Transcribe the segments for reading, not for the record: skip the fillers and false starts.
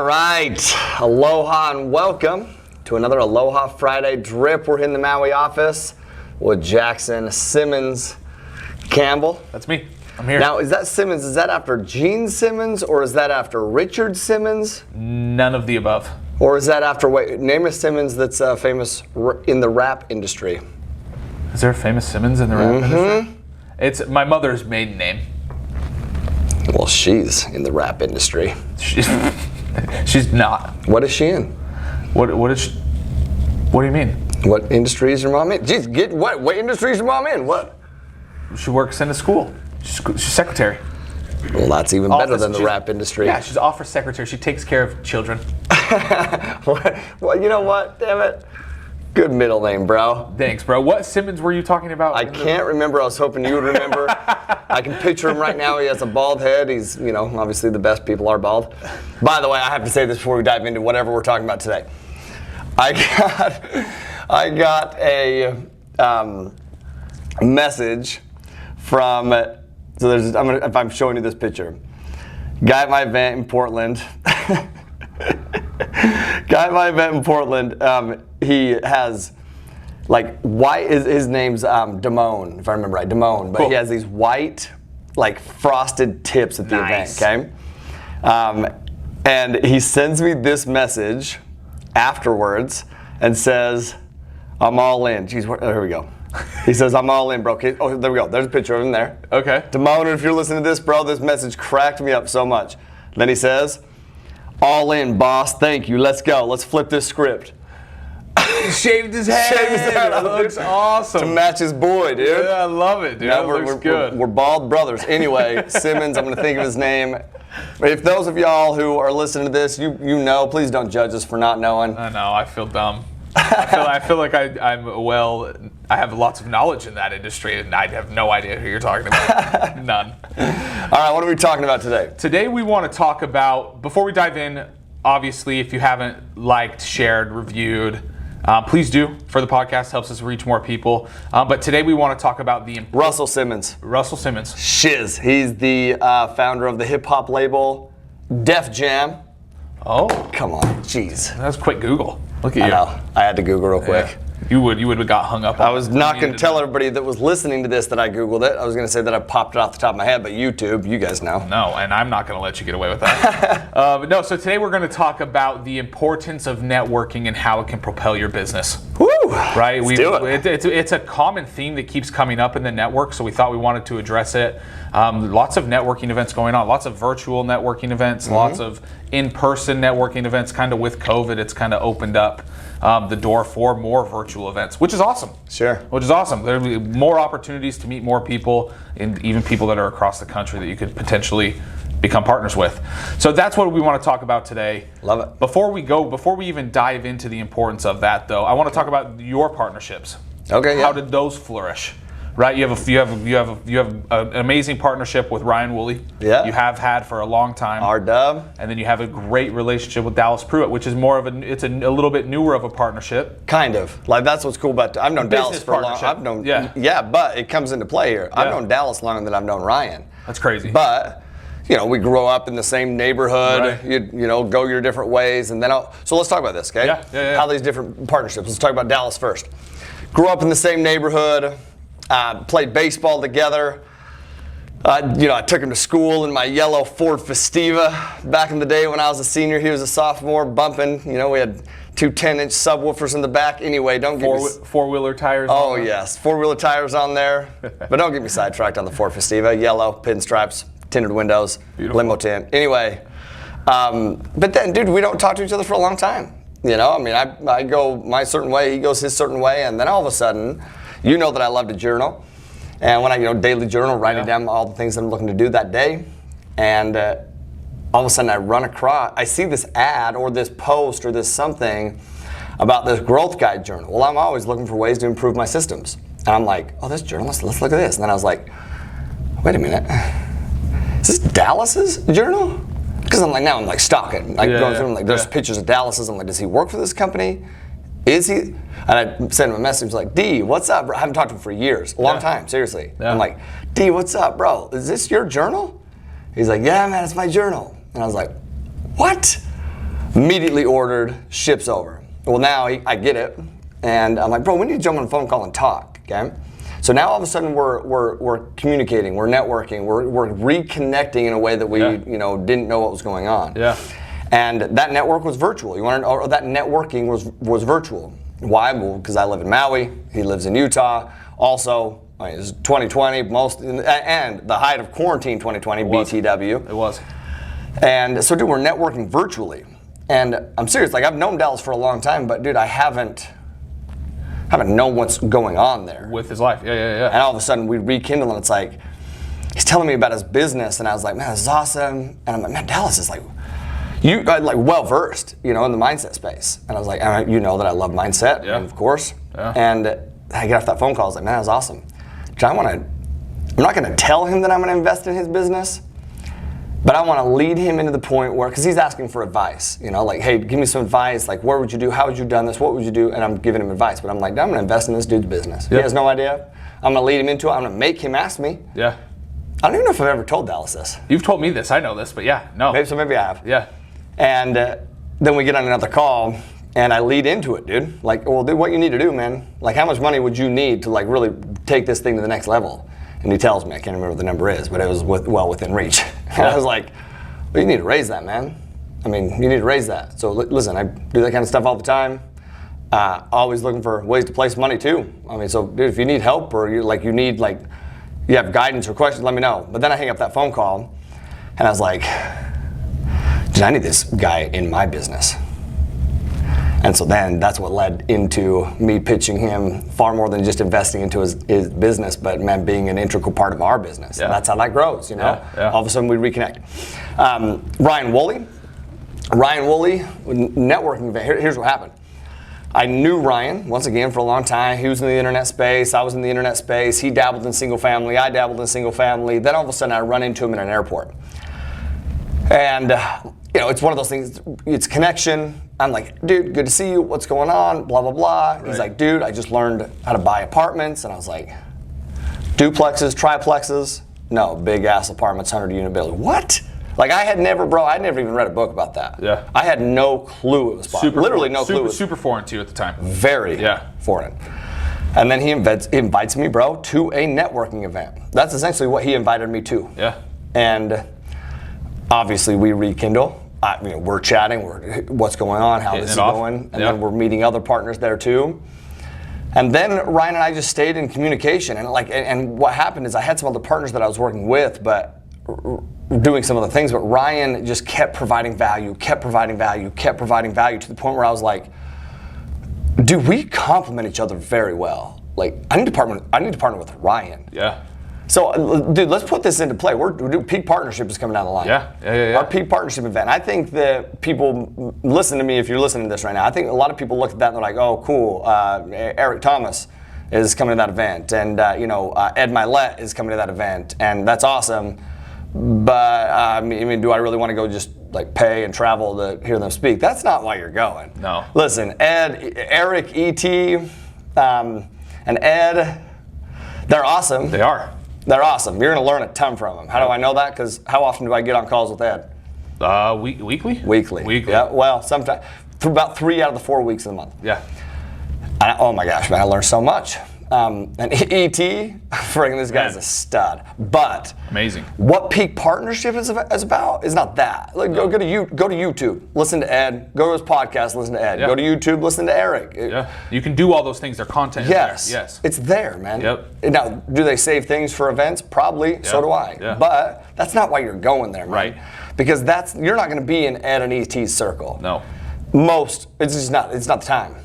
right, aloha and welcome to another Aloha Friday drip. We're in the Maui office with Jackson Campbell. That's me. I'm here. Now, is that Simmons, is that after Gene Simmons or is that after Richard Simmons? None of the above. Or is that after, wait, name a Simmons that's famous in the rap industry. Is there a famous Simmons in the rap industry? It's my mother's maiden name. Well, she's in the rap industry. She's not. What is she in? What do you mean? What industry is your mom in? Jeez, what industry is your mom in? What? She works in a school. She's secretary. Well, that's even better than the rap industry. Yeah, she's office secretary. She takes care of children. Well, you know what? Damn it. Good middle name, bro. Thanks, bro. What Simmons were you talking about? I can't remember. I was hoping you would remember. I can picture him right now. He has a bald head. He's, you know, obviously the best people are bald. By the way, I have to say this before we dive into whatever we're talking about today. I got a message from, if I'm showing you this picture. Guy at my event in Portland. He has, like, white, his name's Damone, if I remember right, Damone. But cool. He has these white, like, frosted tips at the event, okay? And he sends me this message afterwards and says, I'm all in. Jeez, here we go. He says, I'm all in, bro. Okay. Oh, there we go. There's a picture of him there. Okay. Damone, if you're listening to this, bro, this message cracked me up so much. Then he says, all in, boss. Thank you. Let's go. Let's flip this script. He shaved his head. It looks awesome. To match his boy, dude. Yeah, I love it, dude. It looks good. We're bald brothers. Anyway, Simmons, I'm going to think of his name. If those of y'all who are listening to this, you know, please don't judge us for not knowing. I know. I feel dumb. I feel like I have lots of knowledge in that industry, and I have no idea who you're talking about. None. All right, what are we talking about today? Today we want to talk about, before we dive in, obviously, if you haven't liked, shared, reviewed, please do. For the podcast, helps us reach more people. But today we want to talk about the Russell Simmons. Shiz. He's the founder of the hip hop label Def Jam. Oh, come on, jeez. That was quick Google. Look at you. I know. I had to Google real quick. Yeah. You would have got hung up on. I was not going to tell everybody that was listening to this that I Googled it. I was going to say that I popped it off the top of my head, but YouTube, you guys know. No, and I'm not going to let you get away with that. But no, so today we're going to talk about the importance of networking and how it can propel your business. Woo! Right? Let's do it. It's a common theme that keeps coming up in the network, so we thought we wanted to address it. Lots of networking events going on, lots of virtual networking events, lots of in-person networking events. Kind of with COVID, it's kind of opened up the door for more virtual events, which is awesome. Sure. Which is awesome. There'll be more opportunities to meet more people, and even people that are across the country that you could potentially become partners with. So that's what we want to talk about today. Love it. Before we even dive into the importance of that, though, I want to talk about your partnerships. Okay. How did those flourish? Right, you have an amazing partnership with Ryan Woolley. Yeah. You have had for a long time. R-Dub. And then you have a great relationship with Dallas Pruitt, which is more of it's a little bit newer of a partnership. Kind of. Like, that's what's cool about I've known Dallas for a long time. Yeah, but it comes into play here. Yeah. I've known Dallas longer than I've known Ryan. That's crazy. But you know, we grew up in the same neighborhood. Right. You know, go your different ways, and then so let's talk about this, okay? Yeah. How these different partnerships. Let's talk about Dallas first. Grew up in the same neighborhood. Played baseball together. You know, I took him to school in my yellow Ford Festiva. Back in the day when I was a senior, he was a sophomore, bumping. You know, we had two 10-inch subwoofers in the back. Anyway, don't get me... Four-wheeler tires on there? Yes, four-wheeler tires on there. But don't get me sidetracked on the Ford Festiva. Yellow, pinstripes, tinted windows, beautiful. Limo tint. Anyway, but then, dude, we don't talk to each other for a long time. You know, I mean, I go my certain way, he goes his certain way, and then all of a sudden... You know that I love to journal, and when I, daily journal, writing down all the things that I'm looking to do that day, and all of a sudden I see this ad or this post or this something about this growth guide journal. Well, I'm always looking for ways to improve my systems, and I'm like, oh, this journal, let's look at this, and then I was like, wait a minute, is this Dallas's journal? Because I'm like stalking, going through, there's pictures of Dallas's. I'm like, does he work for this company? Is he? And I sent him a message like, D, what's up, bro? I haven't talked to him for years, a long time, seriously. Yeah. I'm like, D, what's up, bro? Is this your journal? He's like, yeah, man, it's my journal. And I was like, what? Immediately ordered, ships over. Well, now I get it, and I'm like, bro, we need to jump on a phone call and talk, okay? So now all of a sudden we're communicating, we're networking, we're reconnecting in a way that we didn't know what was going on. Yeah. And that network was virtual. That networking was virtual. Why? Well, because I live in Maui, he lives in Utah. Also, it's 2020, and the height of quarantine 2020, BTW. It was. And so, dude, we're networking virtually. And I'm serious, like I've known Dallas for a long time, but dude, I haven't known what's going on there. With his life, yeah. And all of a sudden we rekindle, and it's like, he's telling me about his business, and I was like, man, this is awesome. And I'm like, man, Dallas is like well-versed, in the mindset space. And I was like, you know that I love mindset, and of course. Yeah. And I get off that phone call, I was like, man, that was awesome. I'm not gonna tell him that I'm gonna invest in his business, but I want to lead him into the point where, because he's asking for advice, like, hey, give me some advice, like, what would you do, how would you done this, what would you do, and I'm giving him advice, but I'm like, I'm going to invest in this dude's business. He has no idea. I'm going to lead him into it. I'm going to make him ask me. Yeah. I don't even know if I've ever told Dallas this. You've told me this, I know this, but no. Maybe I have. Yeah. And then we get on another call, and I lead into it, dude. Like, well, dude, what you need to do, man, like, how much money would you need to, like, really take this thing to the next level? And he tells me, I can't remember what the number is, but it was well within reach. And I was like, well, you need to raise that, man. I mean, you need to raise that. So listen, I do that kind of stuff all the time. Always looking for ways to place money too. I mean, so dude, if you need help or you have guidance or questions, let me know. But then I hang up that phone call, and I was like, dude, I need this guy in my business. And so then that's what led into me pitching him far more than just investing into his business, but man, being an integral part of our business. Yeah. And that's how that grows, Yeah. All of a sudden we reconnect. Ryan Woolley, networking event. Here's what happened. I knew Ryan, once again, for a long time. He was in the internet space. I was in the internet space. He dabbled in single family. I dabbled in single family. Then all of a sudden I run into him in an airport. And it's one of those things, it's connection. I'm like, dude, good to see you. What's going on? Blah, blah, blah. Right. He's like, dude, I just learned how to buy apartments. And I was like, duplexes, triplexes? No, big ass apartments, 100-unit building. What? Like I'd never even read a book about that. Yeah. I had no clue it was possible. Literally no clue. Super foreign to you at the time. Very foreign. And then he invites me, bro, to a networking event. That's essentially what he invited me to. Yeah. And obviously we rekindle. We're chatting, what's going on, how this is going, and then we're meeting other partners there too. And then Ryan and I just stayed in communication, and what happened is I had some other partners that I was working with, but doing some other things, but Ryan just kept providing value to the point where I was like, dude, we complement each other very well. Like, I need to partner with Ryan. Yeah. So, dude, let's put this into play. Peak Partnership is coming down the line. Yeah. Our Peak Partnership event. I think that people, listen to me if you're listening to this right now. I think a lot of people look at that and they're like, oh, cool. Eric Thomas is coming to that event. And, Ed Milet is coming to that event. And that's awesome. But, do I really want to go just like pay and travel to hear them speak? That's not why you're going. No. Listen, Eric, E.T., and Ed, they're awesome. They are. They're awesome. You're going to learn a ton from them. How do I know that? Because how often do I get on calls with Ed? Weekly? Weekly. Yeah, well, sometimes. About 3 out of the 4 weeks of the month. Yeah. Oh my gosh, man, I learned so much. And E.T., friggin' this guy's a stud. But amazing. What Peak Partnership is about is not that. Like, go to YouTube, listen to Ed. Go to his podcast, listen to Ed. Yeah. Go to YouTube, listen to Eric. Yeah. You can do all those things. Their content is there. Yes. It's there, man. Yep. Now, do they save things for events? Probably. Yep. So do I. Yeah. But that's not why you're going there, man. Right. Because you're not going to be in Ed and E.T.'s circle. No. It's just not. It's not the time.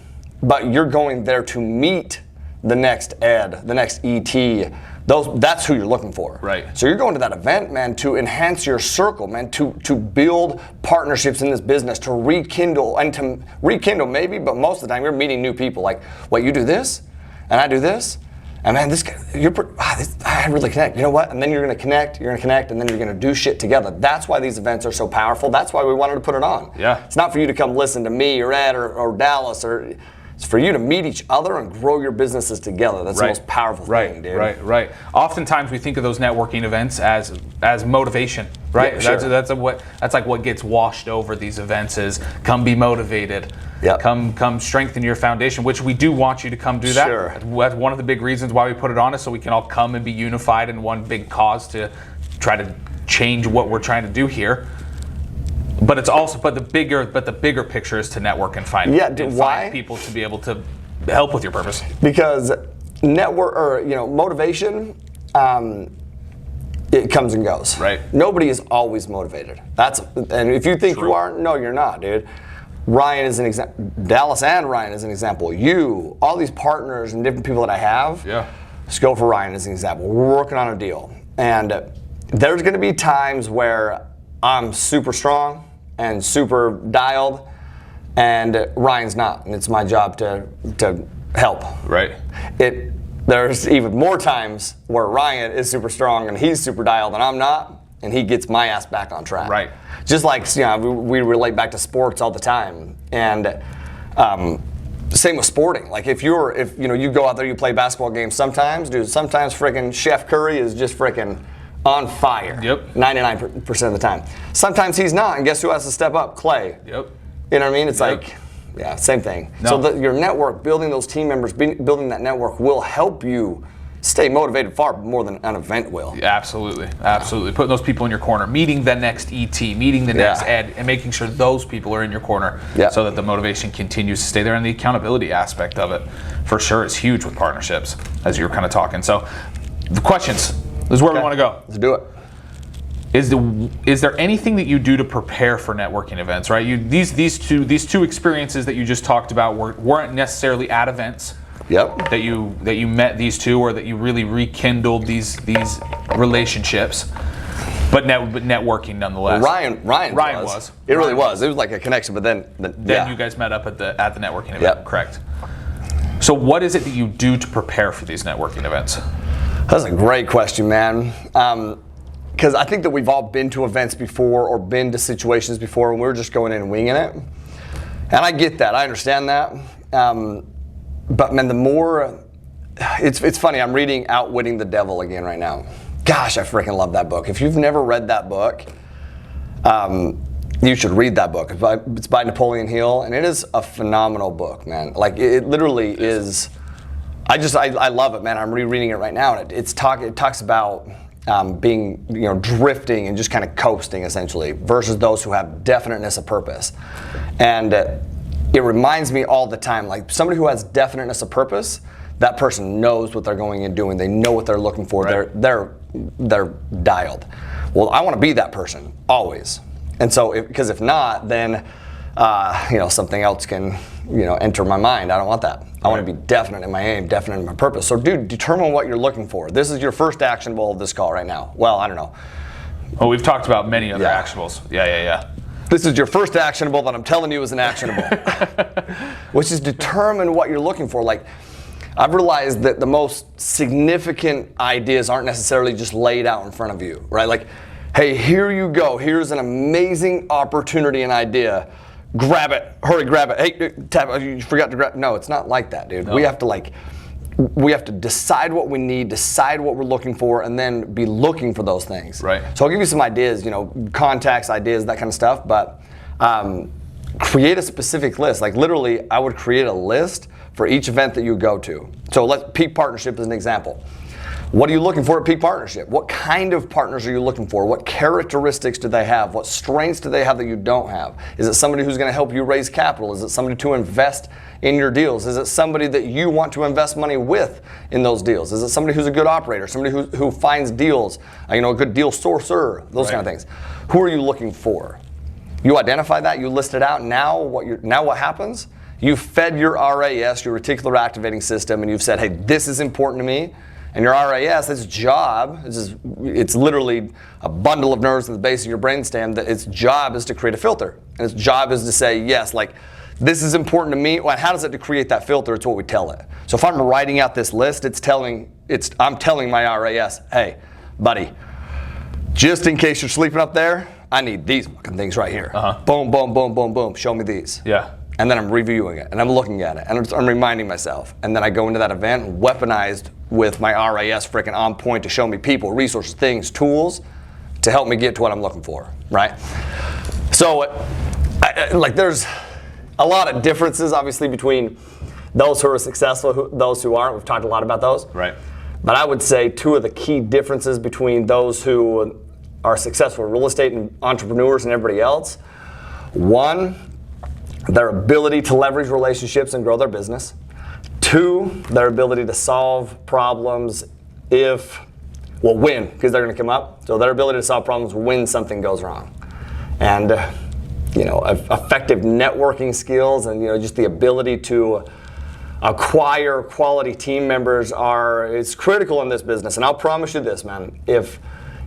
But you're going there to meet the next Ed, the next ET, that's who you're looking for. Right. So you're going to that event, man, to enhance your circle, man, to build partnerships in this business, to rekindle maybe, but most of the time you're meeting new people. Like, wait, you do this, and I do this, and man, I really connect. You know what? And then you're gonna connect, and then you're gonna do shit together. That's why these events are so powerful. That's why we wanted to put it on. Yeah. It's not for you to come listen to me or Ed or Dallas or. It's for you to meet each other and grow your businesses together. That's the most powerful thing, dude. Right. Oftentimes we think of those networking events as motivation, right? Yeah, sure. That's like what gets washed over these events is come be motivated. Yep. Come strengthen your foundation, which we do want you to come do that. Sure. That's one of the big reasons why we put it on is so we can all come and be unified in one big cause to try to change what we're trying to do here. But it's also, but the bigger picture is to network and find, find people to be able to help with your purpose. Because motivation, it comes and goes. Right. Nobody is always motivated. And if you think you aren't, no, you're not, dude. Ryan is an example. Dallas and Ryan is an example. You, all these partners and different people that I have. Yeah. Let's go for Ryan as an example. We're working on a deal, and there's going to be times where I'm super strong and super dialed, and Ryan's not, and it's my job to help. Right. There's even more times where Ryan is super strong and he's super dialed and I'm not, and he gets my ass back on track. Right. Just like we relate back to sports all the time, and same with sporting. Like if you go out there, you play basketball games. Sometimes freaking Chef Curry is just freaking on fire. Yep. 99% of the time. Sometimes he's not, and guess who has to step up? Clay. Yep. You know what I mean? It's like, yeah, same thing. No. So your network, building those team members, building that network will help you stay motivated far more than an event will. Yeah, absolutely. Putting those people in your corner, meeting the next ET, meeting the next Ed, and making sure those people are in your corner so that the motivation continues to stay there, and the accountability aspect of it for sure is huge with partnerships, as you were kind of talking. So the questions, this is where we want to go. Let's do it. Is there anything that you do to prepare for networking events, right? These two experiences that you just talked about weren't necessarily at events. Yep. That you met these two, or that you really rekindled these relationships, but networking nonetheless. Ryan was. It really was. It was like a connection, but then you guys met up at the networking event. Yep. Correct. So what is it that you do to prepare for these networking events? That's a great question, man. Because I think that we've all been to events before or been to situations before, and we're just going in and winging it. And I get that. I understand that. But man, the more, it's funny, I'm reading Outwitting the Devil again right now. Gosh, I freaking love that book. If you've never read that book, you should read that book. It's by Napoleon Hill, and it is a phenomenal book, man. Like it literally is, I love it, man. I'm rereading it right now, and it talks about being, drifting and just kind of coasting essentially, versus those who have definiteness of purpose. And it reminds me all the time, like somebody who has definiteness of purpose, that person knows what they're going and doing. They know what they're looking for. Right. They're dialed. Well, I want to be that person always. And so, because if not, then something else can enter my mind. I don't want that. I want to be definite in my aim, definite in my purpose. So, dude, determine what you're looking for. This is your first actionable of this call right now. Well, I don't know. Well, we've talked about many other actionables. Yeah. This is your first actionable that I'm telling you is an actionable, which is determine what you're looking for. Like, I've realized that the most significant ideas aren't necessarily just laid out in front of you, right? Like, hey, here you go. Here's an amazing opportunity and idea. Grab it. Hurry, grab it. Hey, tap. You forgot to grab. No, it's not like that, dude. No. We have to decide what we need, decide what we're looking for, and then be looking for those things. Right. So I'll give you some ideas, contacts, ideas, that kind of stuff, but create a specific list. Like literally, I would create a list for each event that you go to. So Peak Partnership is an example. What are you looking for at Peak Partnership? What kind of partners are you looking for? What characteristics do they have? What strengths do they have that you don't have? Is it somebody who's going to help you raise capital? Is it somebody to invest in your deals? Is it somebody that you want to invest money with in those deals? Is it somebody who's a good operator? Somebody who finds deals, a good deal sourcer, those kind of things. Who are you looking for? You identify that, you list it out. Now what happens? You fed your RAS, your reticular activating system, and you've said, hey, this is important to me. And your RAS, its job, it's literally a bundle of nerves at the base of your brainstem, that its job is to create a filter. And its job is to say, yes, like, this is important to me. Well, how does it to create that filter? It's what we tell it. So if I'm writing out this list, I'm telling my RAS, hey, buddy, just in case you're sleeping up there, I need these fucking things right here. Boom, boom, boom, boom, boom. Show me these. Yeah. and then I'm reviewing it, and I'm looking at it, and I'm reminding myself, and then I go into that event weaponized with my RAS freaking on point to show me people, resources, things, tools to help me get to what I'm looking for, right? So, like, there's a lot of differences, obviously, between those who are successful, those who aren't. We've talked a lot about those. Right. But I would say two of the key differences between those who are successful real estate and entrepreneurs and everybody else. One, their ability to leverage relationships and grow their business. Two, their ability to solve problems when, because they're going to come up. So their ability to solve problems when something goes wrong. And, effective networking skills and, just the ability to acquire quality team members is critical in this business. And I'll promise you this, man, if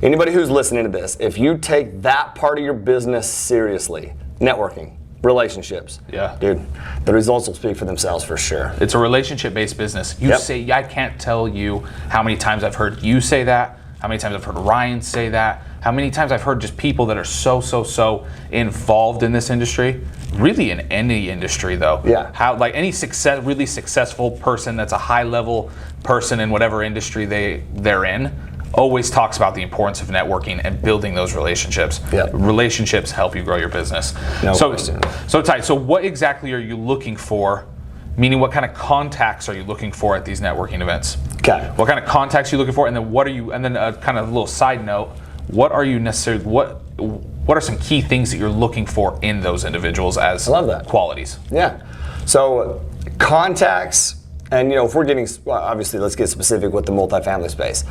anybody who's listening to this, if you take that part of your business seriously, networking, relationships, dude, the results will speak for themselves for sure. It's a relationship-based business. I can't tell you how many times I've heard you say that, how many times I've heard Ryan say that, how many times I've heard just people that are so involved in this industry, really in any industry though. Yeah. How, like, any really successful person that's a high-level person in whatever industry they're in, always talks about the importance of networking and building those relationships. Yep. Relationships help you grow your business. No question. So Ty, so what exactly are you looking for? Meaning, what kind of contacts are you looking for at these networking events? Okay. What kind of contacts are you looking for, and then a kind of a little side note, what are some key things that you're looking for in those individuals as I love that. qualities? Yeah. So contacts, and if we're getting, obviously let's get specific with the multifamily space.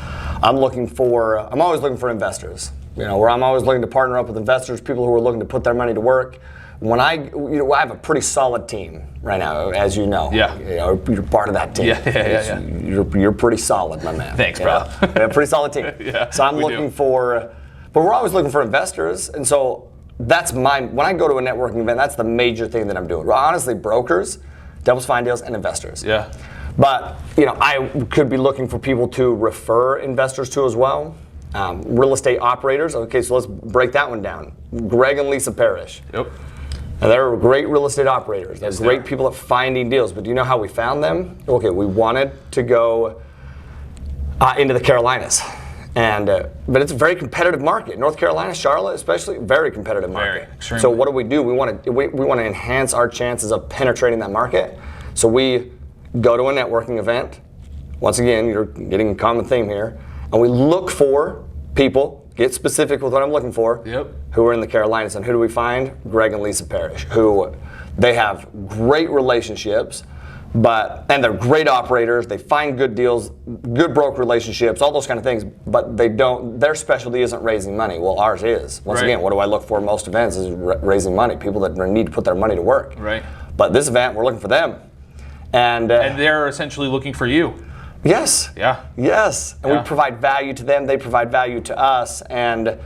I'm always looking for investors. Where I'm always looking to partner up with investors, people who are looking to put their money to work. When I have a pretty solid team right now, as you know. Yeah. You're part of that team. Yeah. You're pretty solid, my man. Thanks, bro. A pretty solid team. Yeah, so I'm looking for, but we're always looking for investors, and so that's when I go to a networking event, that's the major thing that I'm doing. Honestly, brokers, Devil's Find Deals, and investors. Yeah. But I could be looking for people to refer investors to as well. Real estate operators. Okay, so let's break that one down. Greg and Lisa Parrish. Yep. Now, they're great real estate operators. They're great people at finding deals. But do you know how we found them? Okay, we wanted to go into the Carolinas, but it's a very competitive market. North Carolina, Charlotte, especially, very competitive market. Extremely. So what do? We want to enhance our chances of penetrating that market. So we go to a networking event. Once again, you're getting a common theme here, and we look for people. Get specific with what I'm looking for. Yep. Who are in the Carolinas, and who do we find? Greg and Lisa Parrish, who they have great relationships, and they're great operators. They find good deals, good broker relationships, all those kind of things. But their specialty isn't raising money. Well, ours is. Once again, what do I look for in most events is raising money. People that need to put their money to work. Right. But this event, we're looking for them, and they're essentially looking for you. Yes. Yeah. Yes. And we provide value to them, they provide value to us, and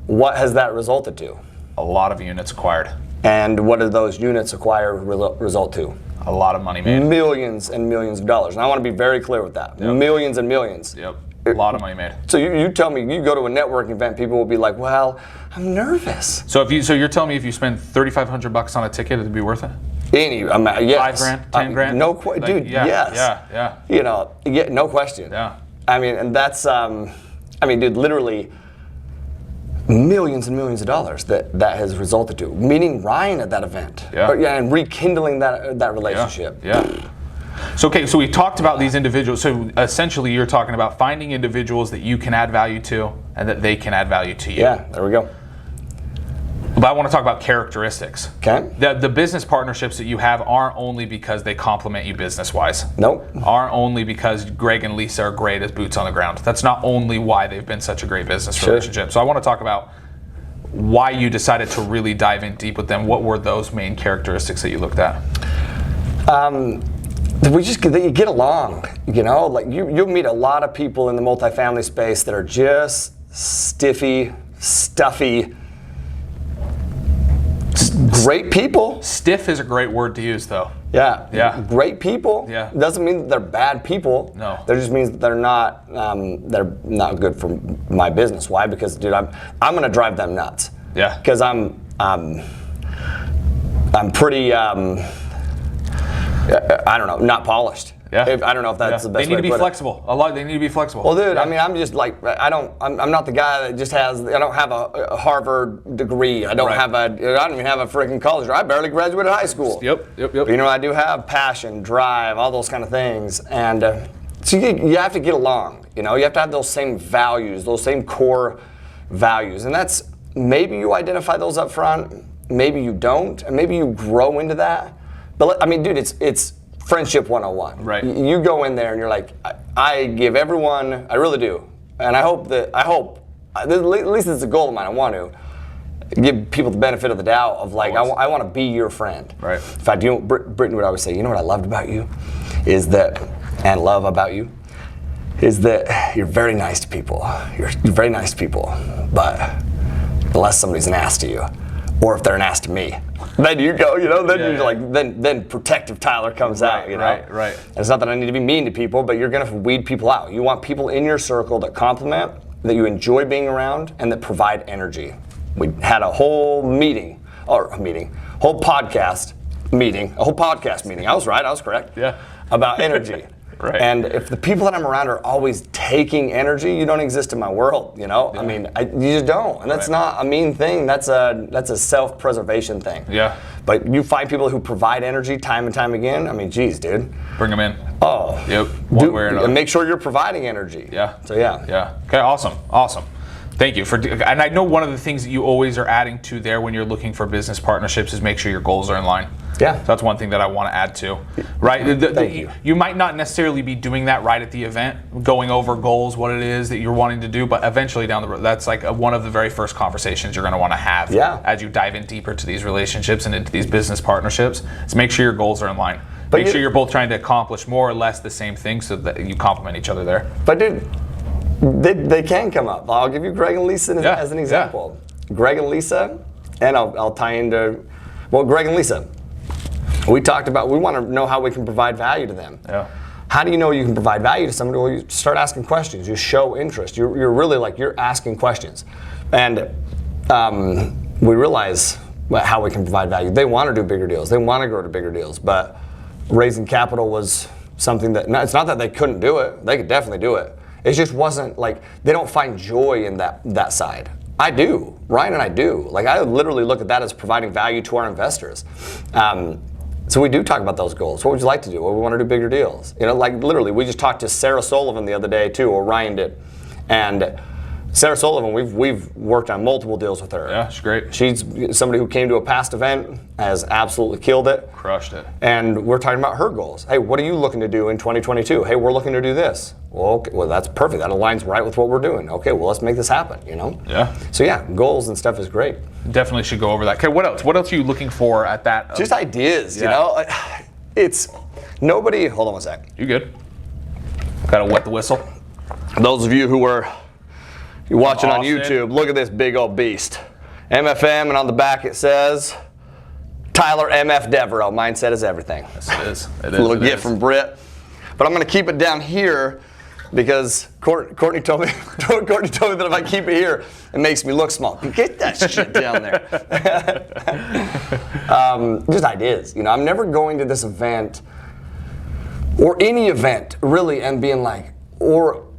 what has that resulted to? A lot of units acquired. And what do those units acquired result to? A lot of money made. Millions and millions of dollars. And I want to be very clear with that. Yep. Millions and millions. Yep. A lot of money made. So you tell me, you go to a networking event, people will be like, well, I'm nervous. So you're telling me if you spend $3,500 on a ticket, it'd be worth it? Any amount, yes. $5,000, $10,000? No question, dude. Yes. Yeah. No question. Yeah. I mean, and that's, dude, literally millions and millions of dollars that has resulted to. Meeting Ryan at that event. Yeah. And rekindling that relationship. Yeah. So we talked about these individuals. So essentially, you're talking about finding individuals that you can add value to, and that they can add value to you. Yeah. There we go. But I want to talk about characteristics. Okay. The business partnerships that you have aren't only because they complement you business-wise. Nope. Aren't only because Greg and Lisa are great as boots on the ground. That's not only why they've been such a great business relationship. So I want to talk about why you decided to really dive in deep with them. What were those main characteristics that you looked at? You get along, like you'll meet a lot of people in the multifamily space that are just stiffy, stuffy, great people. Stiff is a great word to use, though. Yeah. Great people. Yeah. Doesn't mean that they're bad people. No. That just means that they're not good for my business. Why? Because, dude, I'm gonna drive them nuts. Yeah. Because I'm pretty I don't know, not polished. Yeah. I don't know if that's the best way to put it. They need to be flexible. They need to be flexible. Well, dude, I mean, I'm just like, I'm not the guy that just has, I don't have a Harvard degree. I don't even have a freaking college. I barely graduated high school. Yep. But, you know, I do have passion, drive, all those kind of things. And so you have to get along. You know, you have to have those same values, those same core values. And that's, maybe you identify those up front, maybe you don't, and maybe you grow into that. But I mean, dude, it's friendship 101. Right. You go in there and you're like, I give everyone, I really do. And I hope, at least it's a goal of mine, I want to give people the benefit of the doubt of like, I want to be your friend. Right. In fact, you know, Brittany would always say, you know what I loved about you is that, and love about you, is that you're very nice to people. You're very nice to people, but unless somebody's an ass to you, or if they're an ass to me, then you go, you know, then you're like, then protective Tyler comes out, you know? Right. And it's not that I need to be mean to people, but you're gonna weed people out. You want people in your circle that compliment, that you enjoy being around, and that provide energy. We had a whole podcast meeting. I was right, I was correct. Yeah. About energy. Right. And if the people that I'm around are always taking energy, you don't exist in my world, you know? Yeah. I mean, you just don't. And that's not a mean thing. That's a self-preservation thing. Yeah. But you find people who provide energy time and time again, I mean, geez, dude. Bring them in. Oh. Yep. One way or another. And make sure you're providing energy. Yeah. So, yeah. Yeah. Okay, awesome. Thank you. And I know one of the things that you always are adding to there when you're looking for business partnerships is make sure your goals are in line. Yeah. So that's one thing that I want to add to. Right? Thank you. You might not necessarily be doing that right at the event, going over goals, what it is that you're wanting to do, but eventually down the road, that's like one of the very first conversations you're going to want to have as you dive in deeper to these relationships and into these business partnerships. Is make sure your goals are in line. Make sure you're both trying to accomplish more or less the same thing so that you complement each other there. But dude, they can come up. I'll give you Greg and Lisa as an example. Yeah. Greg and Lisa, and I'll tie into, Greg and Lisa. We talked about, we want to know how we can provide value to them. Yeah. How do you know you can provide value to somebody? Well, you start asking questions. You show interest. You're really like, you're asking questions. And we realize how we can provide value. They want to do bigger deals. They want to grow to bigger deals. But raising capital was something that, it's not that they couldn't do it. They could definitely do it. It just wasn't like, they don't find joy in that side. I do. Ryan and I do. Like, I literally look at that as providing value to our investors. So we do talk about those goals. What would you like to do? Well, we want to do bigger deals. You know, like literally, we just talked to Sarah Sullivan the other day too, or Ryan did. And Sarah Sullivan, we've worked on multiple deals with her. Yeah, she's great. She's somebody who came to a past event, has absolutely killed it. Crushed it. And we're talking about her goals. Hey, what are you looking to do in 2022? Hey, we're looking to do this. Well, okay, well, that's perfect. That aligns right with what we're doing. Okay, well, let's make this happen, you know? Yeah. So yeah, goals and stuff is great. Definitely should go over that. Okay, what else? What else are you looking for at that? Just ideas, you know? It's nobody, hold on one sec. You good? Gotta wet the whistle. Those of you who were watching on YouTube, look at this big old beast. MFM, and on the back it says, Tyler MF Deveraux, mindset is everything. Yes, it is. It is. A little gift from Britt. But I'm gonna keep it down here because Courtney told me that if I keep it here, it makes me look small. Get that shit down there. Just ideas. You know, I'm never going to this event or any event really and being like,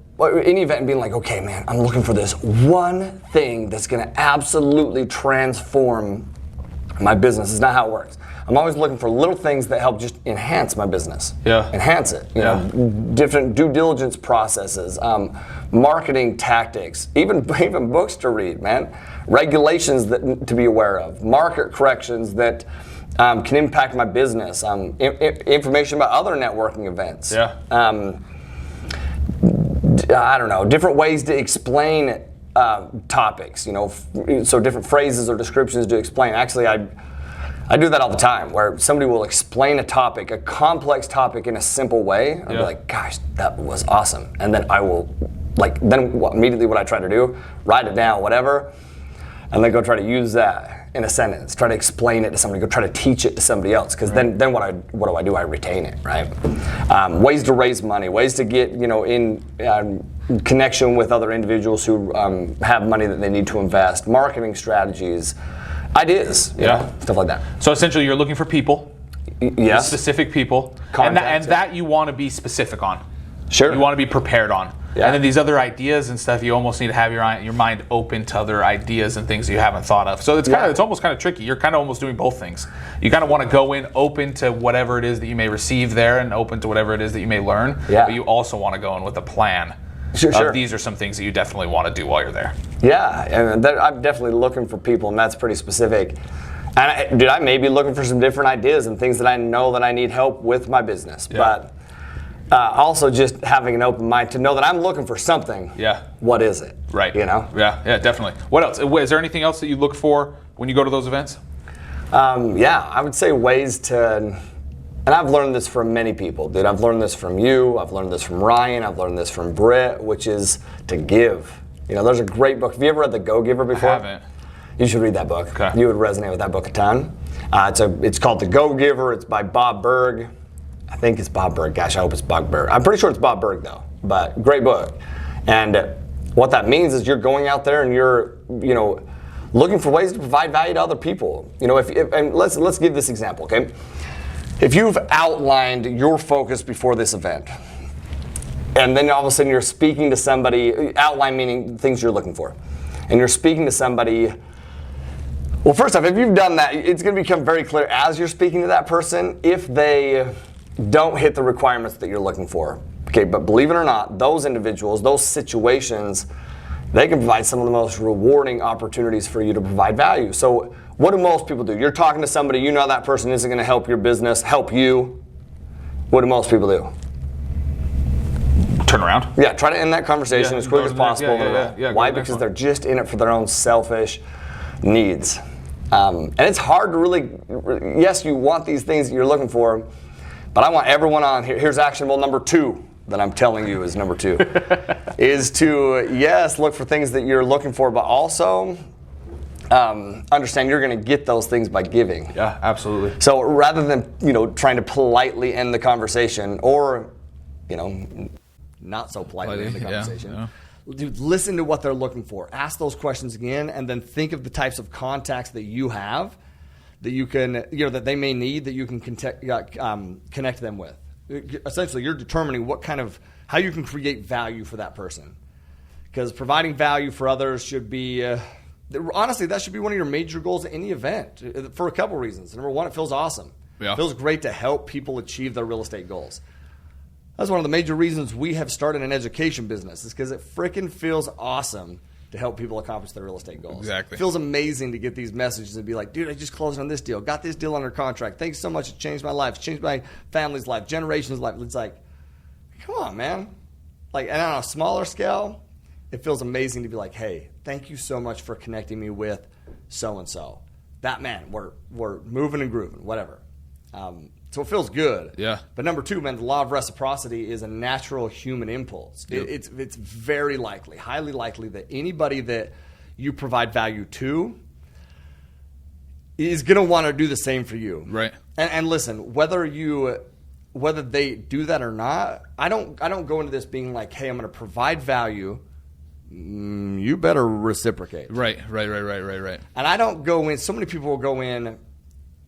okay, man, I'm looking for this one thing that's gonna absolutely transform my business. It's not how it works. I'm always looking for little things that help just enhance my business. Yeah. Enhance it. You know, different due diligence processes, marketing tactics, even books to read, man. Regulations to be aware of, market corrections that can impact my business, information about other networking events. Yeah. I don't know, different ways to explain topics, you know, so different phrases or descriptions to explain. Actually, I do that all the time, where somebody will explain a topic, a complex topic in a simple way. I'll be like, gosh, that was awesome. And then I will, immediately what I try to do, write it down, whatever, and then go try to use that in a sentence, try to explain it to somebody, go try to teach it to somebody else, because then what do I do? I retain it, right? Ways to raise money, ways to get, you know, in connection with other individuals who have money that they need to invest, marketing strategies, ideas, you know, stuff like that. So essentially you're looking for people, Yes. Specific people. Contact, and that you want to be specific on. Sure. You want to be prepared on. Yeah. And then these other ideas and stuff, you almost need to have your mind open to other ideas and things that you haven't thought of. So it's almost kind of tricky. You're kind of almost doing both things. You kind of want to go in open to whatever it is that you may receive there and open to whatever it is that you may learn. Yeah. But you also want to go in with a plan. Sure. These are some things that you definitely want to do while you're there. Yeah, and I'm definitely looking for people, and that's pretty specific. And I may be looking for some different ideas and things that I know that I need help with my business. Yeah. But also just having an open mind to know that I'm looking for something. Yeah. What is it? Right. You know? Yeah, definitely. What else? Is there anything else that you look for when you go to those events? I would say ways to, and I've learned this from many people, dude. I've learned this from you. I've learned this from Ryan. I've learned this from Britt, which is to give. You know, there's a great book. Have you ever read The Go-Giver before? I haven't. You should read that book. Okay. You would resonate with that book a ton. It's called The Go-Giver. It's by Bob Berg. I think it's Bob Berg. Gosh, I hope it's Bob Berg. I'm pretty sure it's Bob Berg though. But great book. And what that means is you're going out there and you're, looking for ways to provide value to other people. And let's give this example, okay? If you've outlined your focus before this event, and then all of a sudden you're speaking to somebody, outline meaning things you're looking for, and you're speaking to somebody. Well, first off, if you've done that, it's going to become very clear as you're speaking to that person if they don't hit the requirements that you're looking for. Okay, but believe it or not, those individuals, those situations, they can provide some of the most rewarding opportunities for you to provide value. So what do most people do? You're talking to somebody, you know that person isn't going to help your business, help you. What do most people do? Turn around. Yeah, try to end that conversation as quick as possible. Yeah, why? Because they're just in it for their own selfish needs. And it's hard to really, yes, you want these things that you're looking for, but I want everyone on here. Here's actionable number 2 that I'm telling you is number 2, is to, yes, look for things that you're looking for, but also understand you're going to get those things by giving. Yeah, absolutely. So rather than, trying to politely end the conversation or, not so politely end the conversation. Yeah. Dude, listen to what they're looking for. Ask those questions again, and then think of the types of contacts that you have that you can, that they may need that you can connect them with. Essentially, you're determining how you can create value for that person. Because providing value for others should be, honestly, that should be one of your major goals at any event for a couple reasons. Number one, it feels awesome. Yeah. It feels great to help people achieve their real estate goals. That's one of the major reasons we have started an education business, is because it freaking feels awesome to help people accomplish their real estate goals. Exactly. It feels amazing to get these messages and be like, dude, I just closed on this deal. Got this deal under contract. Thanks so much. It changed my life. It's changed my family's life, generations' life. It's like, come on, man. And on a smaller scale, it feels amazing to be like, hey, thank you so much for connecting me with so-and-so. That man, we're moving and grooving, whatever. So it feels good. Yeah. But number 2, man, the law of reciprocity is a natural human impulse. Yep. It's very likely, highly likely, that anybody that you provide value to is going to want to do the same for you. Right. And listen, whether they do that or not, I don't go into this being like, hey, I'm going to provide value. You better reciprocate. Right. And I don't go in. So many people will go in.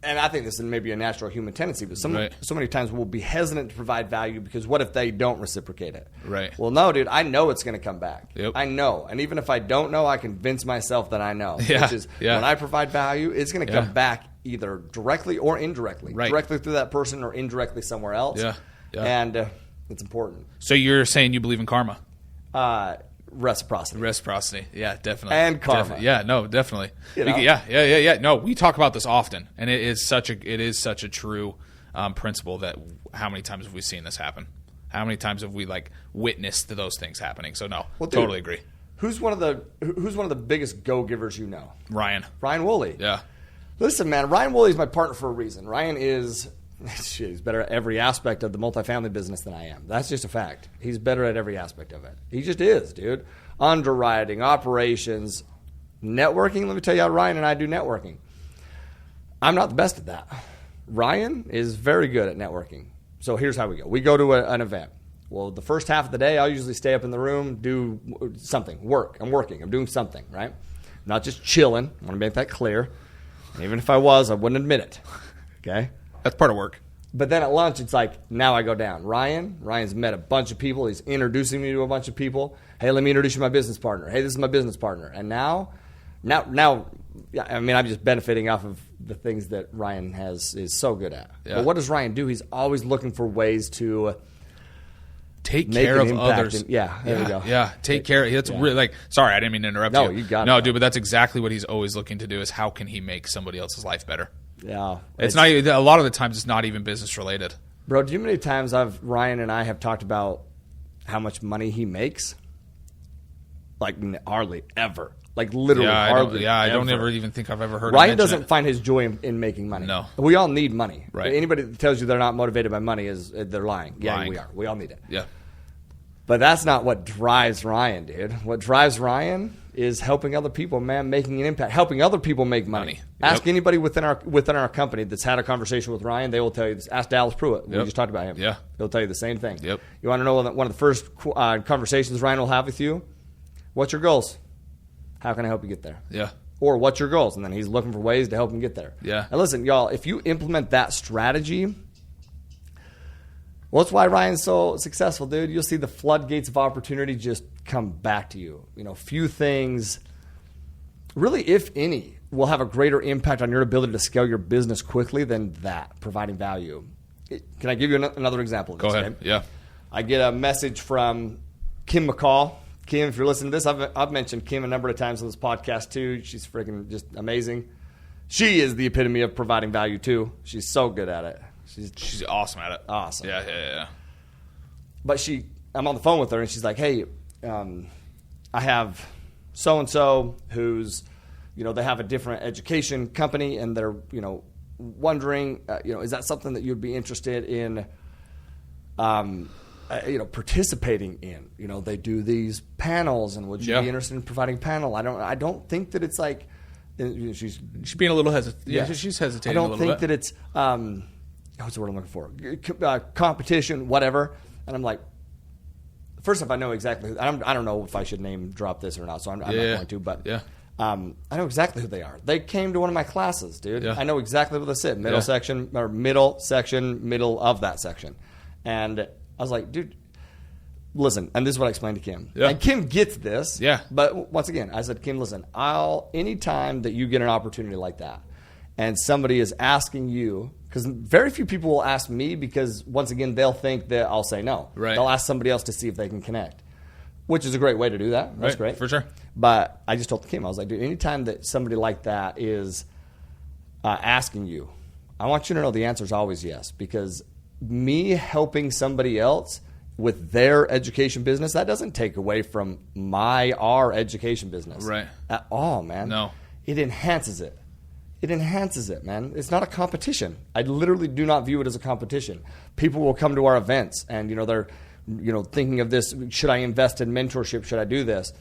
And I think this is maybe a natural human tendency, but so many times we'll be hesitant to provide value because what if they don't reciprocate it? Right. Well, no, dude, I know it's going to come back. Yep. I know. And even if I don't know, I convince myself that I know. Yeah. Which is when I provide value, it's going to come back either directly or indirectly. Right. Directly through that person or indirectly somewhere else. Yeah. And it's important. So you're saying you believe in karma? Reciprocity. Yeah, definitely. And karma. Definitely. Yeah, no, definitely. Yeah. No, we talk about this often, and it is such a true principle that how many times have we seen this happen? How many times have we witnessed those things happening? So no, totally agree. Who's one of the biggest go-givers you know? Ryan Woolley. Yeah. Listen, man, Ryan Woolley is my partner for a reason. Ryan is. He's better at every aspect of the multifamily business than I am. That's just a fact. He's better at every aspect of it. He just is, dude. Underwriting, operations, networking. Let me tell you how Ryan and I do networking. I'm not the best at that. Ryan is very good at networking. So here's how we go. We go to an event. Well, the first half of the day, I'll usually stay up in the room, do something, work. I'm working. I'm doing something, right? I'm not just chilling. I want to make that clear. And even if I was, I wouldn't admit it. Okay? That's part of work. But then at lunch, it's like, now I go down. Ryan's met a bunch of people. He's introducing me to a bunch of people. Hey, let me introduce you to my business partner. Hey, this is my business partner. And now, I mean, I'm just benefiting off of the things that Ryan is so good at. Yeah. But what does Ryan do? He's always looking for ways to take care of others. There we go. Yeah, take care. It's really like, sorry, I didn't mean to interrupt you. No, you got it. No, dude, but that's exactly what he's always looking to do is how can he make somebody else's life better? Yeah. It's not even, a lot of the times it's not even business related. Bro, do you know how many times Ryan and I have talked about how much money he makes? Like hardly ever. Like literally hardly. I don't ever even think I've ever heard Ryan doesn't find his joy in making money. No. We all need money. Right. Anybody that tells you they're not motivated by money they're lying. Yeah, Lying. we are. We all need it. Yeah. But that's not what drives Ryan, dude. What drives Ryan is helping other people, man, making an impact, helping other people make money. Ask anybody within our company that's had a conversation with Ryan, they will tell you this. Ask Dallas Pruitt. We just talked about him. Yeah. He'll tell you the same thing. Yep. You want to know one of the first conversations Ryan will have with you? What's your goals? How can I help you get there? Yeah. Or what's your goals? And then he's looking for ways to help him get there. Yeah. And listen, y'all, if you implement that strategy, well, that's why Ryan's so successful, dude. You'll see the floodgates of opportunity just come back to you. Few things, really, if any, will have a greater impact on your ability to scale your business quickly than that, providing value. Can I give you another example of this? Go ahead. Okay? Yeah. I get a message from Kim McCall. Kim, if you're listening to this, I've mentioned Kim a number of times on this podcast too. She's freaking just amazing. She is the epitome of providing value too. She's so good at it. She's awesome at it. Awesome. Yeah. But I'm on the phone with her, and she's like, hey, I have so-and-so who's, they have a different education company, and they're, wondering, is that something that you'd be interested in, participating in? They do these panels, and would you be interested in providing panel? I don't think that it's like, she's being a little hesitant. Yeah, she's hesitating a little bit. I don't think that it's, what's the word I'm looking for? Competition, whatever. And I'm like, first off, I know exactly. I don't know if I should name drop this or not, so I'm not going to. But I know exactly who they are. They came to one of my classes, dude. Yeah. I know exactly where they sit. Middle section, middle of that section. And I was like, dude, listen. And this is what I explained to Kim. Yeah. And Kim gets this. Yeah. But once again, I said, Kim, listen. Anytime that you get an opportunity like that, and somebody is asking you, because very few people will ask me, because once again, they'll think that I'll say no. Right. They'll ask somebody else to see if they can connect, which is a great way to do that. That's great. For sure. But I just told Kim, I was like, dude, anytime that somebody like that is asking you, I want you to know the answer is always yes, because me helping somebody else with their education business, that doesn't take away from our education business. Right. At all, man. No. It enhances it. It enhances it, man. It's not a competition. I literally do not view it as a competition. People will come to our events and, they're, thinking of this, should I invest in mentorship? Should I do this?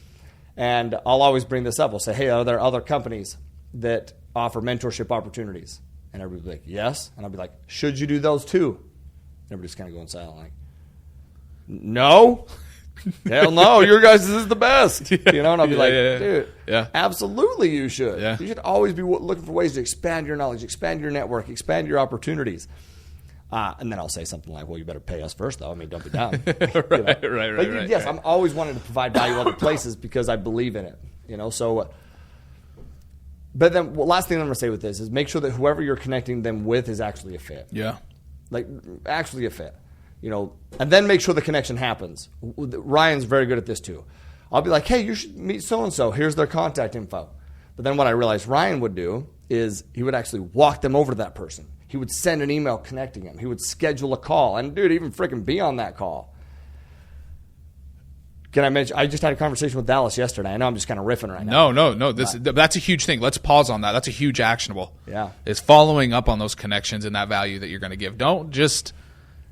And I'll always bring this up. I'll say, hey, are there other companies that offer mentorship opportunities? And everybody will be like, yes. And I'll be like, should you do those too? And everybody's kind of going silent like, no. Hell no, your guys' is the best. And I'll be like, dude, absolutely you should. Yeah. You should always be looking for ways to expand your knowledge, expand your network, expand your opportunities. And then I'll say something like, well, you better pay us first, though. I mean, don't be down. Right. Yes, I'm always wanting to provide value other places because I believe in it. So, but then last thing I'm going to say with this is make sure that whoever you're connecting them with is actually a fit. Yeah. Like, actually a fit. And then make sure the connection happens. Ryan's very good at this too. I'll be like, hey, you should meet so-and-so. Here's their contact info. But then what I realized Ryan would do is he would actually walk them over to that person. He would send an email connecting them. He would schedule a call. And, dude, even freaking be on that call. Can I mention, I just had a conversation with Dallas yesterday. I know I'm just kind of riffing right now. No. That's a huge thing. Let's pause on that. That's a huge actionable. Yeah. Is following up on those connections and that value that you're going to give. Don't just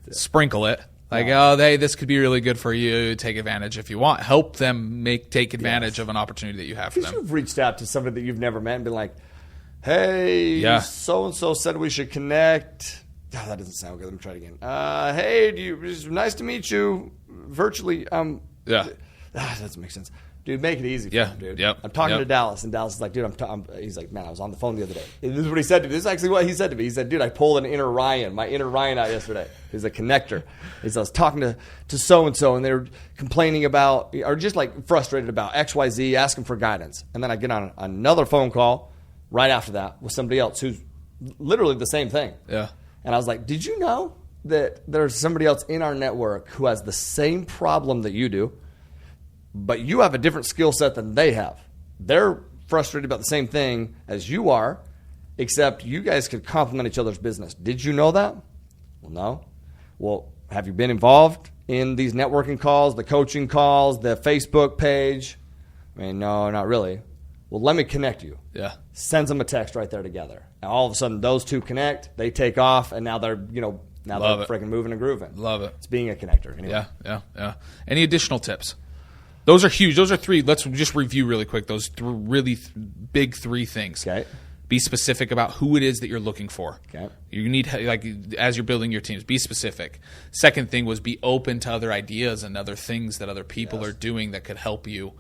sprinkle it. Like, this could be really good for you. Take advantage if you want. Help them take advantage of an opportunity that you have for them. Because you've reached out to somebody that you've never met and been like, hey, so-and-so said we should connect. Oh, that doesn't sound good. Let me try it again. Hey, it's nice to meet you virtually. That doesn't make sense. Dude, make it easy for him, dude. Yep. I'm talking to Dallas, and Dallas is like, dude, he's like, man, I was on the phone the other day. And this is what he said to me. This is actually what he said to me. He said, dude, I pulled my inner Ryan out yesterday. He's a connector. He said, I was talking to so-and-so, and they were complaining about, or just like frustrated about XYZ, asking for guidance. And then I get on another phone call right after that with somebody else who's literally the same thing. Yeah. And I was like, did you know that there's somebody else in our network who has the same problem that you do, but you have a different skill set than they have? They're frustrated about the same thing as you are, except you guys could complement each other's business. Did you know that? Well, no. Well, have you been involved in these networking calls, the coaching calls, the Facebook page? I mean, no, not really. Well, let me connect you. Yeah. Sends them a text right there together. And all of a sudden, those two connect, they take off, and now they're, they're freaking moving and grooving. Love it. It's being a connector. Anyway. Yeah. Any additional tips? Those are huge. Those are three. Let's just review really quick. Those really big three things. Okay. Be specific about who it is that you're looking for. Okay. You need, like, as you're building your teams, be specific. Second thing was be open to other ideas and other things that other people are doing that could help you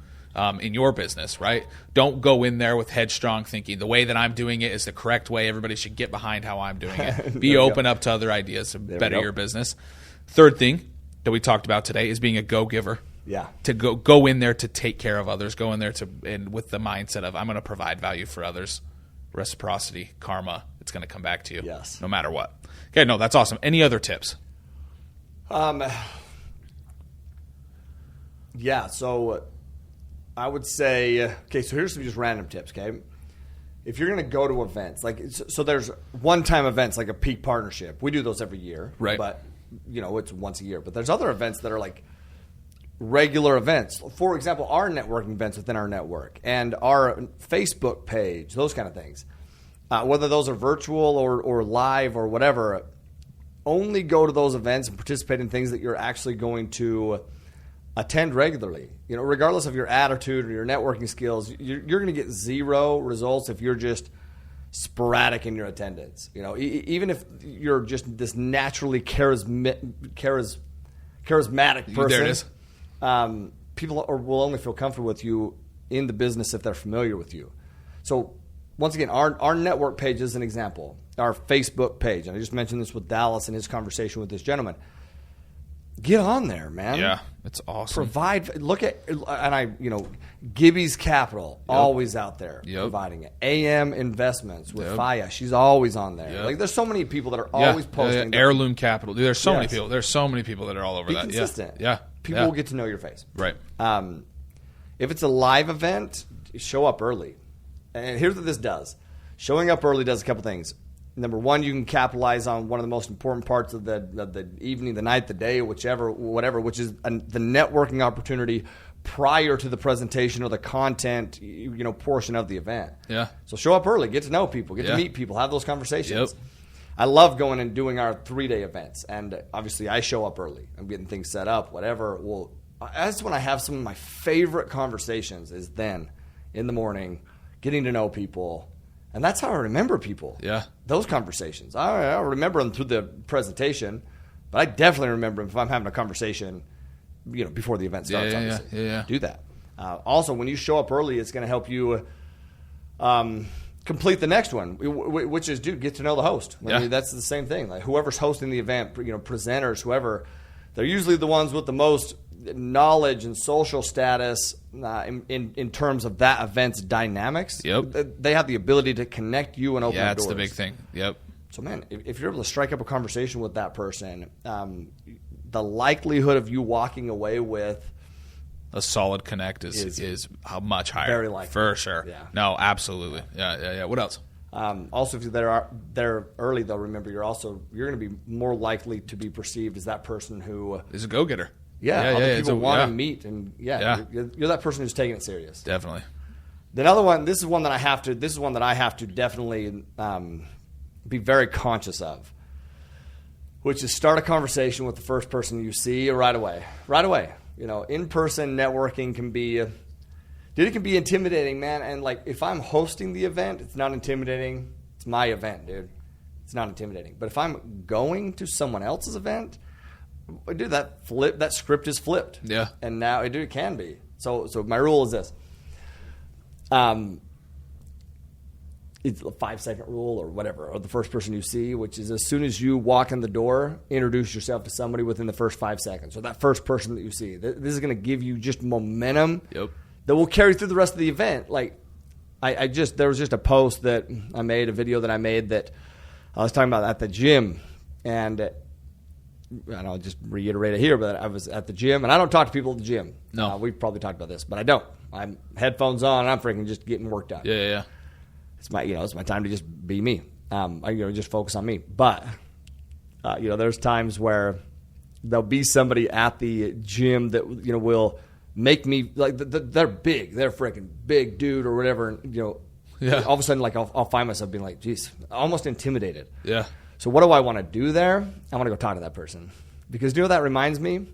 in your business, right? Don't go in there with headstrong thinking the way that I'm doing it is the correct way. Everybody should get behind how I'm doing it. Be open up to other ideas to better your business. Third thing that we talked about today is being a go-giver. Yeah. To go in there to take care of others. Go in there and with the mindset of I'm going to provide value for others. Reciprocity, karma, it's going to come back to you. Yes. No matter what. Okay, no, that's awesome. Any other tips? Yeah, so I would say, okay, so here's some just random tips, okay? If you're going to go to events, like, so there's one-time events like a peak partnership. We do those every year. Right. But, it's once a year. But there's other events that are like regular events. For example, our networking events within our network and our Facebook page, those kind of things. Whether those are virtual or live or whatever, only go to those events and participate in things that you're actually going to attend regularly. Regardless of your attitude or your networking skills, you're going to get zero results if you're just sporadic in your attendance. Even if you're just this naturally charismatic person. There it is. People will only feel comfortable with you in the business if they're familiar with you. So once again, our network page is an example. Our Facebook page, and I just mentioned this with Dallas in his conversation with this gentleman. Get on there, man. Yeah, it's awesome. Gibby's Capital, always out there providing it. AM Investments with Faya, she's always on there. Yep. Like, there's so many people that are always posting. Heirloom Capital. Dude, there's so many people. There's so many people that are all over that. Be consistent. Yeah. People will get to know your face. Right. If it's a live event, show up early. And here's what this does. Showing up early does a couple things. Number one, you can capitalize on one of the most important parts of the evening, the night, the day, whatever, which is the networking opportunity prior to the presentation or the content, portion of the event. Yeah. So show up early, get to know people, get to meet people, have those conversations. Yep. I love going and doing our 3-day events, and obviously I show up early. I'm getting things set up, whatever. Well, that's when I have some of my favorite conversations is then in the morning, getting to know people. And that's how I remember people. Yeah. Those conversations. I don't remember them through the presentation, but I definitely remember them if I'm having a conversation, before the event starts, obviously. Yeah. Do that. Also, when you show up early, it's going to help you complete the next one, which is, get to know the host. I mean, that's the same thing. Like, whoever's hosting the event, presenters, whoever, they're usually the ones with the most knowledge and social status in terms of that event's dynamics. Yep. They have the ability to connect you and open doors. Yeah, that's the big thing. Yep. So, man, if you're able to strike up a conversation with that person, the likelihood of you walking away with a solid connect is how much higher. Very likely. For sure. Yeah. No, absolutely. Yeah. What else? Also, if you're there early, though, remember you're going to be more likely to be perceived as that person who is a go-getter. Other people want to meet, and you're that person who's taking it serious. Definitely. The other one, this is one that I have to definitely be very conscious of, which is start a conversation with the first person you see right away. Right away. In-person networking can be intimidating, man. And like, if I'm hosting the event, it's not intimidating. It's my event, dude. It's not intimidating. But if I'm going to someone else's event, dude, that script is flipped. Yeah. And now, dude, it can be. So my rule is this. It's a 5-second rule or whatever, or the first person you see, which is as soon as you walk in the door, introduce yourself to somebody within the first 5 seconds, or that first person that you see. This is going to give you just momentum that will carry through the rest of the event. Like, there was just a post that I made, a video that I made that I was talking about at the gym, and I'll just reiterate it here, but I was at the gym, and I don't talk to people at the gym. No. We've probably talked about this, but I don't. I'm headphones on, and I'm freaking just getting work done. Yeah. It's my time to just be me. I just focus on me. But there's times where there'll be somebody at the gym that will make me like they're big, they're freaking big dude or whatever. And, all of a sudden like I'll find myself being like, geez, almost intimidated. Yeah. So what do I want to do there? I want to go talk to that person because what that reminds me.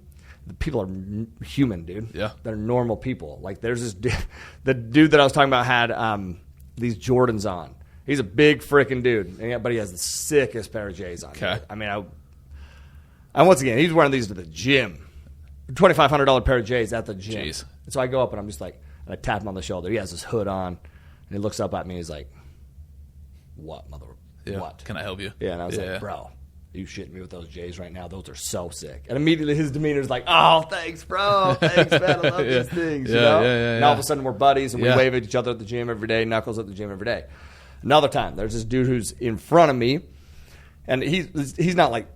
The people are human, dude. Yeah. They're normal people. Like there's this the dude that I was talking about had these Jordans on. He's a big freaking dude, but he has the sickest pair of J's on. Okay. I mean, I once again, he's wearing these to the gym. $2,500 pair of J's at the gym. Jeez. And so I go up and I'm just like, and I tap him on the shoulder. He has his hood on, and he looks up at me. He's like, "What, what? Can I help you?" Yeah, and I was like, "Bro, you shitting me with those J's right now? Those are so sick." And immediately his demeanor is like, "Oh, thanks, bro. Thanks, man. I love these things." And all of a sudden we're buddies and we wave at each other at the gym every day, knuckles at the gym every day. Another time, there's this dude who's in front of me, and he's not like,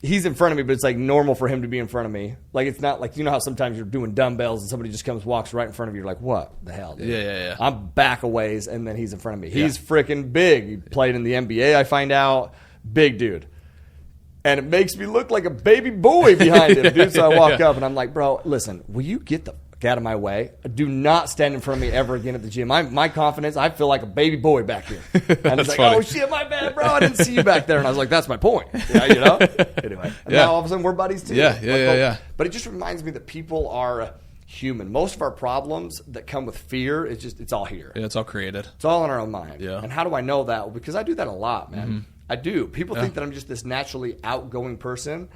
he's in front of me, but it's like normal for him to be in front of me. Like it's not like, how sometimes you're doing dumbbells and somebody just walks right in front of you. You're like, what the hell, dude? Yeah. I'm back a ways, and then he's in front of me. He's freaking big. He played in the NBA, I find out. Big dude. And it makes me look like a baby boy behind him, dude. So I walk up, and I'm like, bro, listen, will you get the fuck out of my way? Do not stand in front of me ever again at the gym. My confidence, I feel like a baby boy back here. And he's like, funny. "Oh, shit, my bad, bro. I didn't see you back there." And I was like, that's my point. Anyway. And now all of a sudden we're buddies, too. Yeah. But it just reminds me that people are human. Most of our problems that come with fear, it's all here. Yeah, it's all created. It's all in our own mind. Yeah. And how do I know that? Well, because I do that a lot, man. Mm-hmm. I do. People think that I'm just this naturally outgoing person.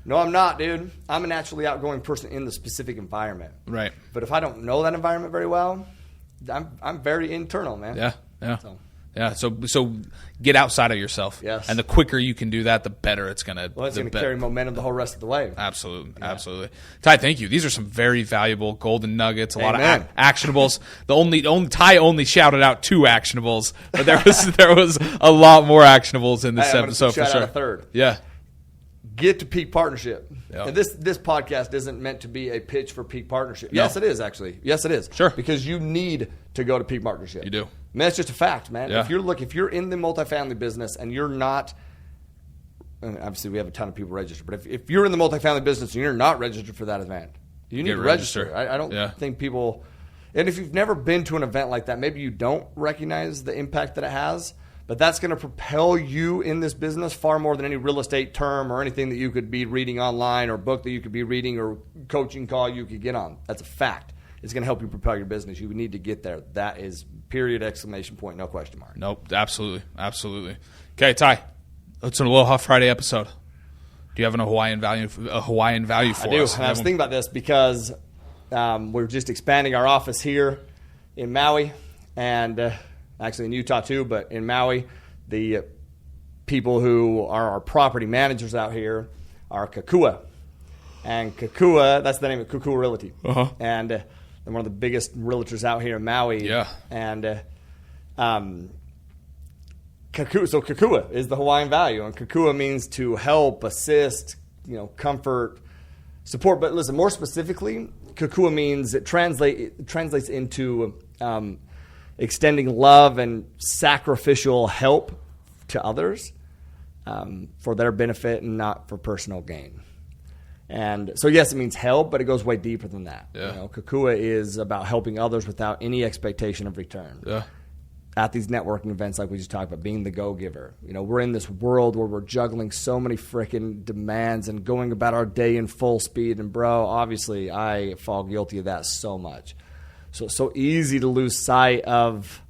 No, I'm not, dude. I'm a naturally outgoing person in the specific environment. Right. But if I don't know that environment very well, I'm very internal, man. Yeah. So get outside of yourself. Yes. And the quicker you can do that, the better it's going to. Well, it's going to carry momentum the whole rest of the way. Absolutely. Ty, thank you. These are some very valuable golden nuggets. A lot of actionables. Ty only shouted out 2 actionables, but there was a lot more actionables in this episode for sure. Out a third. Yeah. Get to peak partnership. Yep. And this podcast isn't meant to be a pitch for peak partnership. No. Yes, it is, actually. Yes, it is. Sure. Because you need to go to peak partnership. You do. I mean, that's just a fact, man. Yeah. If you're in the multifamily business and you're not, and obviously we have a ton of people registered, but if you're in the multifamily business and you're not registered for that event, you need to register. I don't think people, and if you've never been to an event like that, maybe you don't recognize the impact that it has. But that's going to propel you in this business far more than any real estate term or anything that you could be reading online or book that you could be reading or coaching call you could get on. That's a fact. It's going to help you propel your business. You need to get there. That is period, exclamation point, no question mark. Nope, absolutely. Okay, Ty, it's an Aloha Friday episode. Do you have a Hawaiian value for us? I do. And I was thinking about this because we're just expanding our office here in Maui and actually in Utah too, but in Maui, the people who are our property managers out here are Kakua. And Kakua, that's the name of Kakua Realty. Uh-huh. And they're one of the biggest realtors out here in Maui. Yeah. And Kakua is the Hawaiian value. And Kakua means to help, assist, comfort, support. But listen, more specifically, Kakua means it translates into extending love and sacrificial help to others for their benefit and not for personal gain. And so, yes, it means help, but it goes way deeper than that. Yeah. Kakua is about helping others without any expectation of return. Yeah. At these networking events like we just talked about, being the go-giver. We're in this world where we're juggling so many freaking demands and going about our day in full speed. And, bro, obviously I fall guilty of that so much. So it's so easy to lose sight of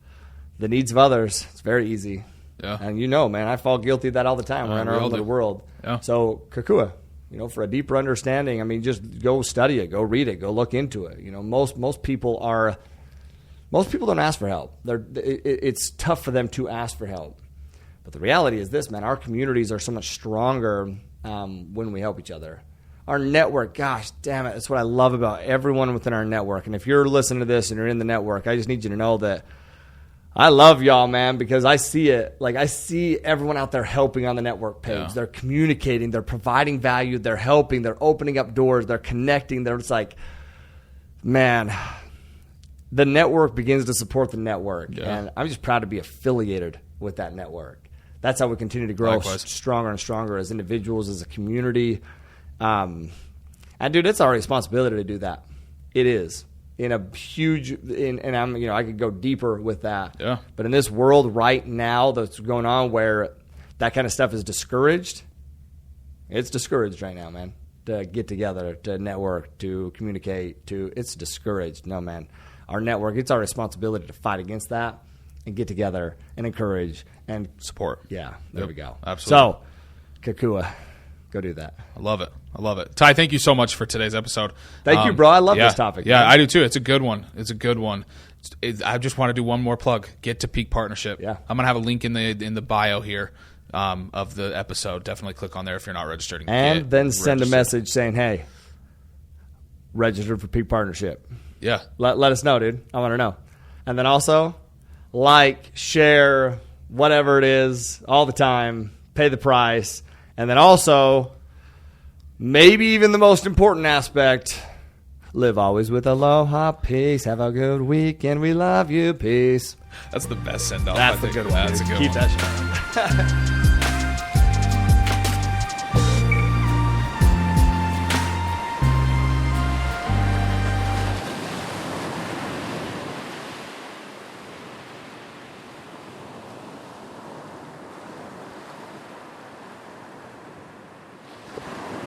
the needs of others. It's very easy. Yeah. And man, I fall guilty of that all the time. We're in our own little world. Yeah. So Kakua, for a deeper understanding, I mean, just go study it, go read it, go look into it. Most people don't ask for help. It's tough for them to ask for help. But the reality is this, man, our communities are so much stronger when we help each other. Our network, gosh damn it, that's what I love about everyone within our network. And if you're listening to this and you're in the network, I just need you to know that I love y'all, man, because I see it. Like, I see everyone out there helping on the network page. Yeah. They're communicating. They're providing value. They're helping. They're opening up doors. They're connecting. They're just like, man, the network begins to support the network. Yeah. And I'm just proud to be affiliated with that network. That's how we continue to grow stronger and stronger as individuals, as a community. And, dude, it's our responsibility to do that. It is. In a huge, and I'm, I could go deeper with that. Yeah. But in this world right now that's going on where that kind of stuff is discouraged, it's discouraged right now, man. To get together, to network, to communicate, it's discouraged. No, man. Our network, it's our responsibility to fight against that and get together and encourage and support. Yeah, there we go. Absolutely. So, Kakua, go do that. I love it. Ty, thank you so much for today's episode. Thank you, bro. I love this topic. Yeah, man. I do too. It's a good one. I just want to do one more plug. Get to Peak Partnership. Yeah. I'm going to have a link in the bio here of the episode. Definitely click on there if you're not registered. And then send a message saying, hey, registered for Peak Partnership. Yeah. Let us know, dude. I want to know. And then also, share, whatever it is, all the time. Pay the price. And then also, maybe even the most important aspect, live always with aloha, peace. Have a good week, and we love you. Peace. That's the best send-off. That's the good one. That's a good one. Keep that shit.